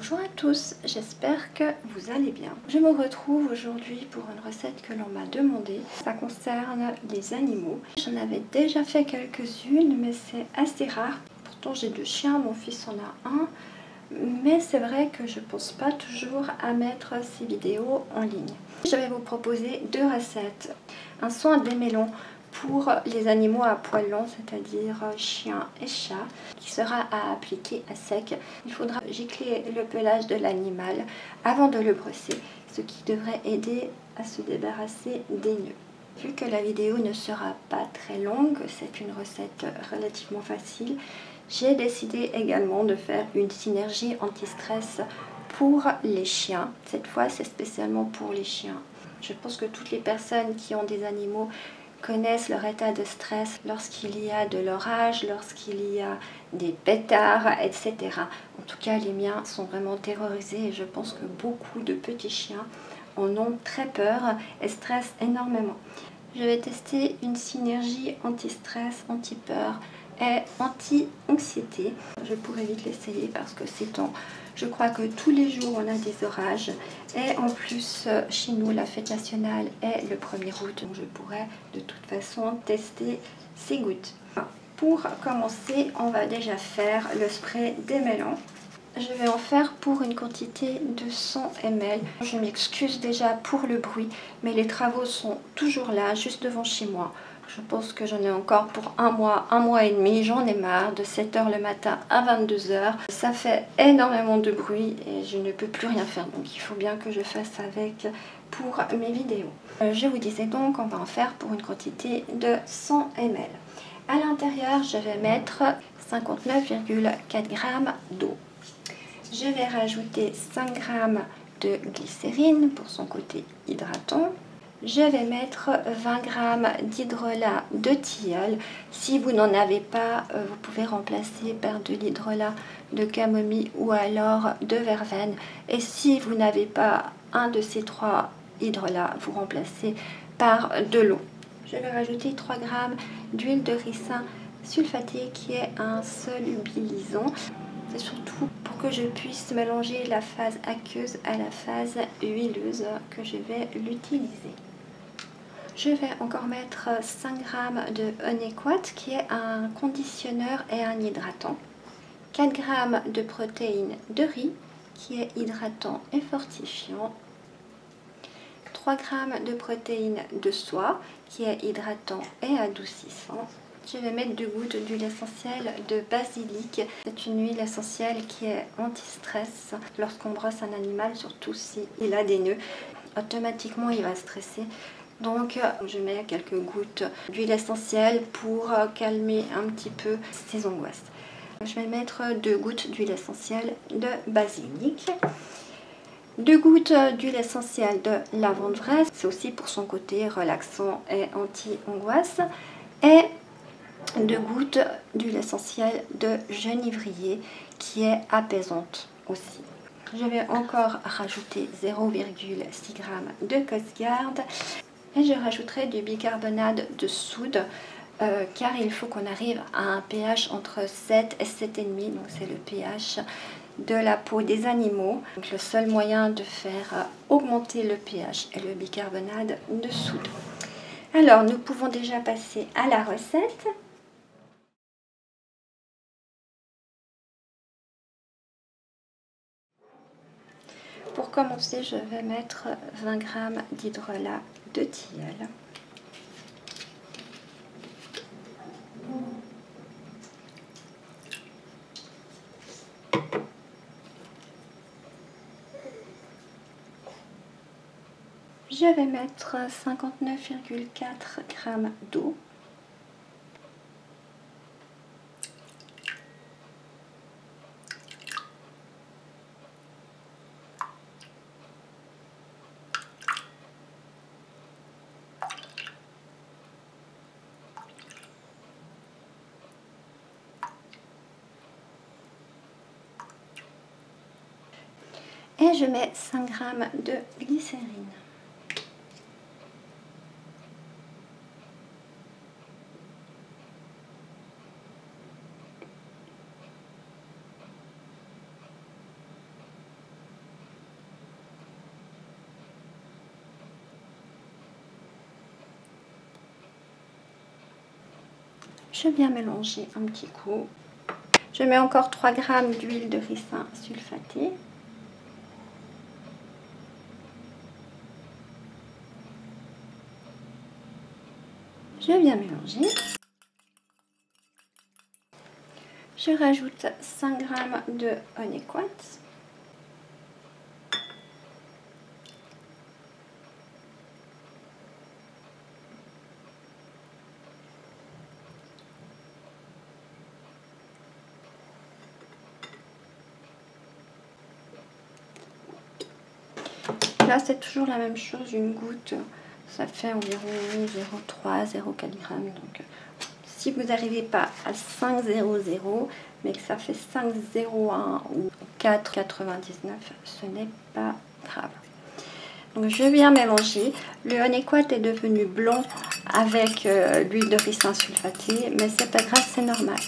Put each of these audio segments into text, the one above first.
Bonjour à tous, j'espère que vous allez bien. Je me retrouve aujourd'hui pour une recette que l'on m'a demandée. Ça concerne les animaux. J'en avais déjà fait quelques-unes, mais c'est assez rare. Pourtant j'ai 2 chiens, mon fils en a un. Mais c'est vrai que je ne pense pas toujours à mettre ces vidéos en ligne. Je vais vous proposer 2 recettes. Un soin des mélons pour les animaux à poil long, c'est-à-dire chiens et chats, qui sera à appliquer à sec. Il faudra gicler le pelage de l'animal avant de le brosser, ce qui devrait aider à se débarrasser des nœuds. Vu que la vidéo ne sera pas très longue, c'est une recette relativement facile, j'ai décidé également de faire une synergie anti-stress pour les chiens. Cette fois, c'est spécialement pour les chiens. Je pense que toutes les personnes qui ont des animaux connaissent leur état de stress lorsqu'il y a de l'orage, lorsqu'il y a des pétards, etc. En tout cas, les miens sont vraiment terrorisés et je pense que beaucoup de petits chiens en ont très peur et stressent énormément. Je vais tester une synergie anti-stress, anti-peur et anti-anxiété. Je pourrais vite l'essayer parce que c'est temps. Je crois que tous les jours on a des orages et en plus chez nous la fête nationale est le 1er août. Donc je pourrais de toute façon tester ces gouttes. Pour commencer, on va déjà faire le spray des mélons. Je vais en faire pour une quantité de 100 ml. Je m'excuse déjà pour le bruit, mais les travaux sont toujours là, juste devant chez moi. Je pense que j'en ai encore pour un mois et demi. J'en ai marre de 7 h le matin à 22 h. Ça fait énormément de bruit et je ne peux plus rien faire. Donc il faut bien que je fasse avec pour mes vidéos. Je vous disais donc qu'on va en faire pour une quantité de 100 ml. À l'intérieur, je vais mettre 59,4 g d'eau. Je vais rajouter 5 g de glycérine pour son côté hydratant. Je vais mettre 20 g d'hydrolat de tilleul. Si vous n'en avez pas, vous pouvez remplacer par de l'hydrolat de camomille ou alors de verveine. Et si vous n'avez pas un de ces 3 hydrolats, vous remplacez par de l'eau. Je vais rajouter 3 g d'huile de ricin sulfatée qui est un solubilisant. C'est surtout pour que je puisse mélanger la phase aqueuse à la phase huileuse que je vais l'utiliser. Je vais encore mettre 5 g de Honeyquat qui est un conditionneur et un hydratant. 4 g de protéines de riz qui est hydratant et fortifiant. 3 g de protéines de soie qui est hydratant et adoucissant. Je vais mettre 2 gouttes d'huile essentielle de basilic. C'est une huile essentielle qui est anti-stress. Lorsqu'on brosse un animal, surtout s'il a des nœuds, automatiquement il va stresser. Donc je mets quelques gouttes d'huile essentielle pour calmer un petit peu ses angoisses. Je vais mettre 2 gouttes d'huile essentielle de basilic. 2 gouttes d'huile essentielle de lavande fraise, c'est aussi pour son côté relaxant et anti-angoisse. Et 2 gouttes d'huile essentielle de genévrier qui est apaisante aussi. Je vais encore rajouter 0,6 g de Costgarde et je rajouterai du bicarbonate de soude car il faut qu'on arrive à un pH entre 7 et 7,5, donc c'est le pH de la peau des animaux. Donc le seul moyen de faire augmenter le pH est le bicarbonate de soude. Alors nous pouvons déjà passer à la recette. Pour commencer, je vais mettre 20 g d'hydrolat de tilleul. Je vais mettre 59,4 g d'eau. Et je mets 5 g de glycérine. Je viens mélanger un petit coup. Je mets encore 3 g d'huile de ricin sulfatée. Je viens mélanger. Je rajoute 5 g de honey quartz. Là, c'est toujours la même chose, une goutte, ça fait environ 0,3, 0,4 g. Donc, si vous n'arrivez pas à 5,00, mais que ça fait 5,01 ou 4,99, ce n'est pas grave. Donc, je viens mélanger. Le honey quartz est devenu blanc avec l'huile de ricin sulfatée, mais c'est pas grave, c'est normal.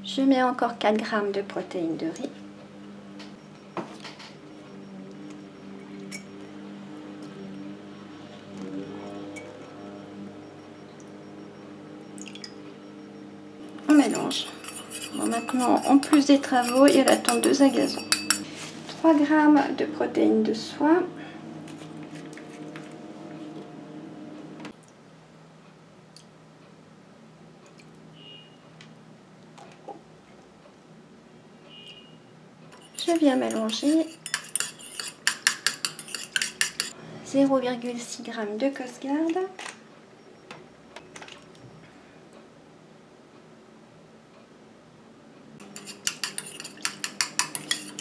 Je mets encore 4 g de protéines de riz. On mélange. Bon, maintenant, en plus des travaux, il y a la tondeuse à gazon. 3 g de protéines de soie. Je viens mélanger 0,6 g de Coast Guard.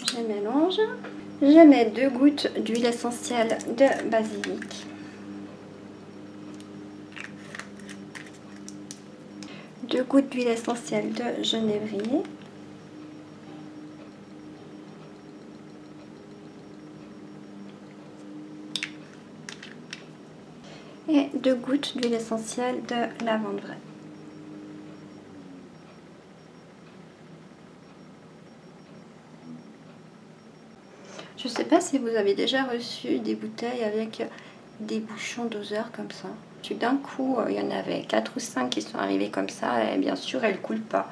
Je mélange. Je mets 2 gouttes d'huile essentielle de basilic. 2 gouttes d'huile essentielle de genévrier. Et 2 gouttes d'huile essentielle de lavande vraie. Je ne sais pas si vous avez déjà reçu des bouteilles avec des bouchons doseurs comme ça. D'un coup, il y en avait 4 ou 5 qui sont arrivés comme ça et bien sûr, elles ne coulent pas.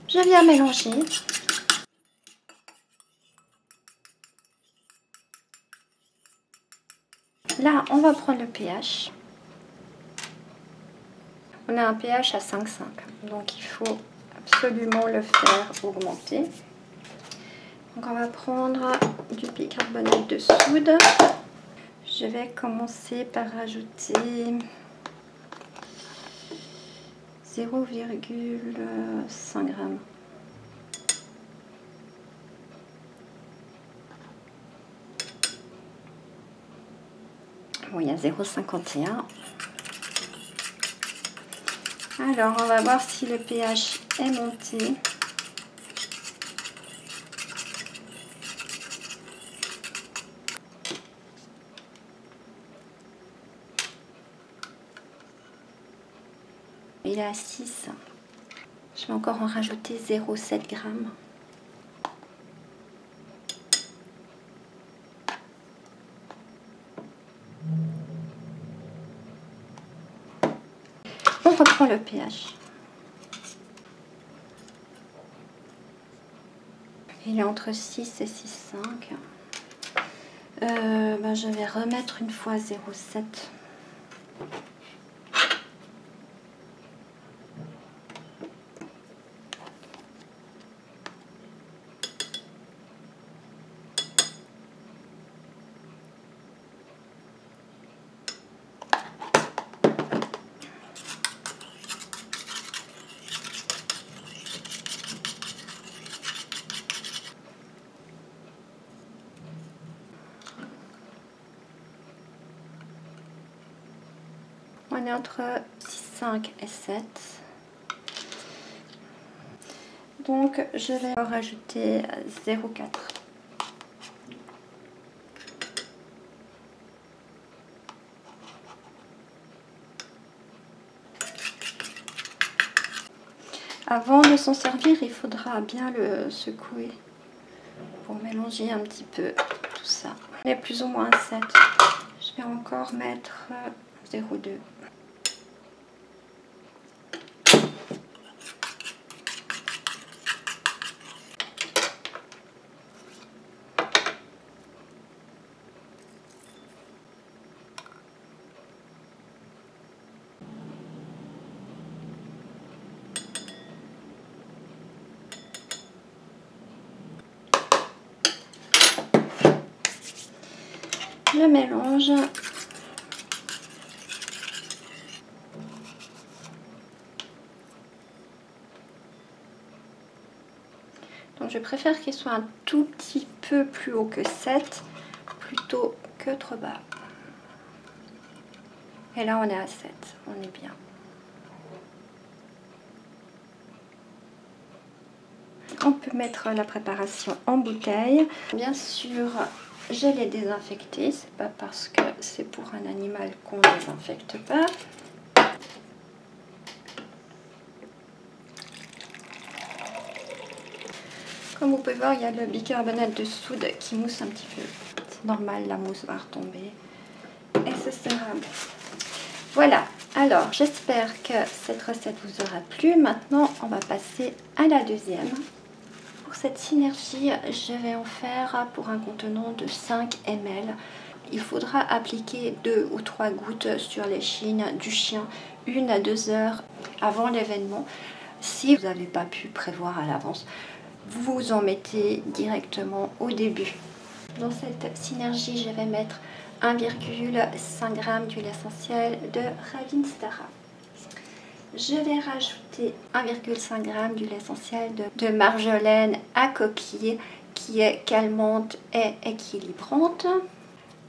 Je viens mélanger. Là, on va prendre le pH. On a un pH à 5,5, donc il faut absolument le faire augmenter. Donc on va prendre du bicarbonate de soude. Je vais commencer par rajouter 0,5 g. Bon, il y a 0,51. Alors, on va voir si le pH est monté. Il est à 6. Je vais encore en rajouter 0,7 g. On reprend le pH. Il est entre 6 et 6,5. Je vais remettre une fois 0,7. On est entre 6,5 et 7. Donc je vais rajouter 0,4. Avant de s'en servir, il faudra bien le secouer pour mélanger un petit peu tout ça. Il est plus ou moins 7. Je vais encore mettre 0,2. Je mélange. Donc je préfère qu'il soit un tout petit peu plus haut que 7 plutôt que trop bas. Et là on est à 7, on est bien. On peut mettre la préparation en bouteille. Bien sûr, je l'ai désinfecté. C'est pas parce que c'est pour un animal qu'on ne désinfecte pas. Comme vous pouvez voir, il y a le bicarbonate de soude qui mousse un petit peu. C'est normal, la mousse va retomber. Et ce sera bon. Voilà, alors j'espère que cette recette vous aura plu. Maintenant, on va passer à la deuxième. Pour cette synergie, je vais en faire pour un contenant de 5 ml. Il faudra appliquer 2 ou 3 gouttes sur les chines du chien 1 à 2 heures avant l'événement. Si vous n'avez pas pu prévoir à l'avance, vous en mettez directement au début. Dans cette synergie, je vais mettre 1,5 g d'huile essentielle de Ravinstara. Je vais rajouter 1,5 g d'huile essentielle de marjolaine à coquille qui est calmante et équilibrante.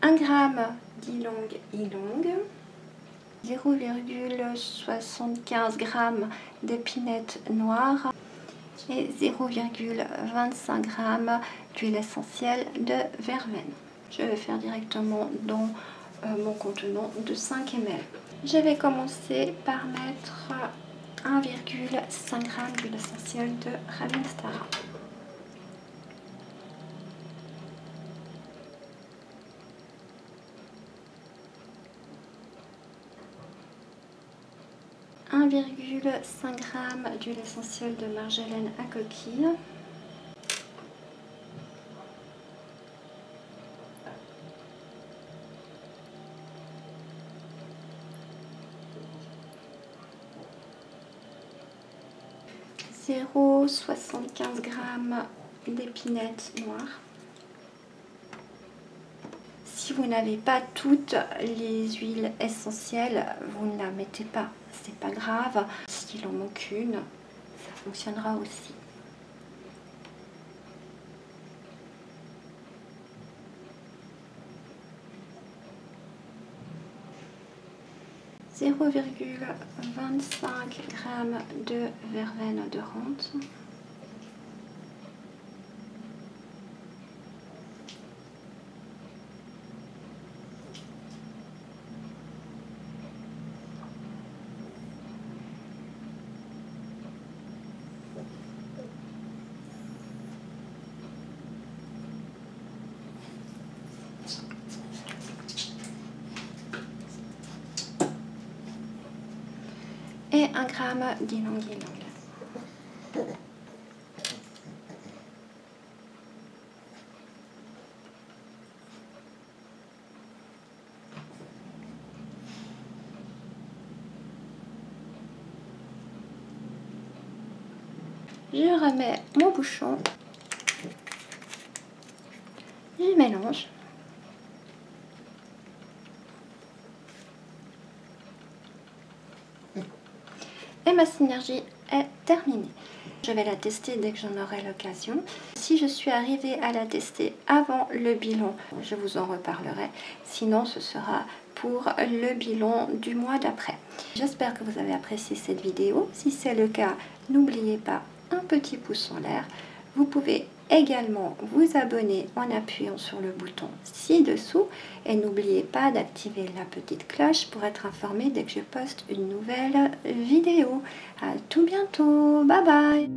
1 g d'ylang ylang. 0,75 g d'épinette noire et 0,25 g d'huile essentielle de verveine. Je vais faire directement dans mon contenant de 5 ml. Je vais commencer par mettre 1,5 g d'huile essentielle de Ravinstara. « 1,5 g d'huile essentielle de marjolaine à coquille. » 0,75 g d'épinettes noires. Si vous n'avez pas toutes les huiles essentielles, vous ne la mettez pas. C'est pas grave. S'il en manque une, ça fonctionnera aussi. « 0,25 g de verveine odorante. » 1 g d'ylang ylang. Je remets mon bouchon, je mélange. Et ma synergie est terminée. Je vais la tester dès que j'en aurai l'occasion. Si je suis arrivée à la tester avant le bilan, je vous en reparlerai. Sinon, ce sera pour le bilan du mois d'après. J'espère que vous avez apprécié cette vidéo. Si c'est le cas, n'oubliez pas un petit pouce en l'air. Vous pouvez également vous abonner en appuyant sur le bouton ci-dessous et n'oubliez pas d'activer la petite cloche pour être informé dès que je poste une nouvelle vidéo. À tout bientôt, bye bye.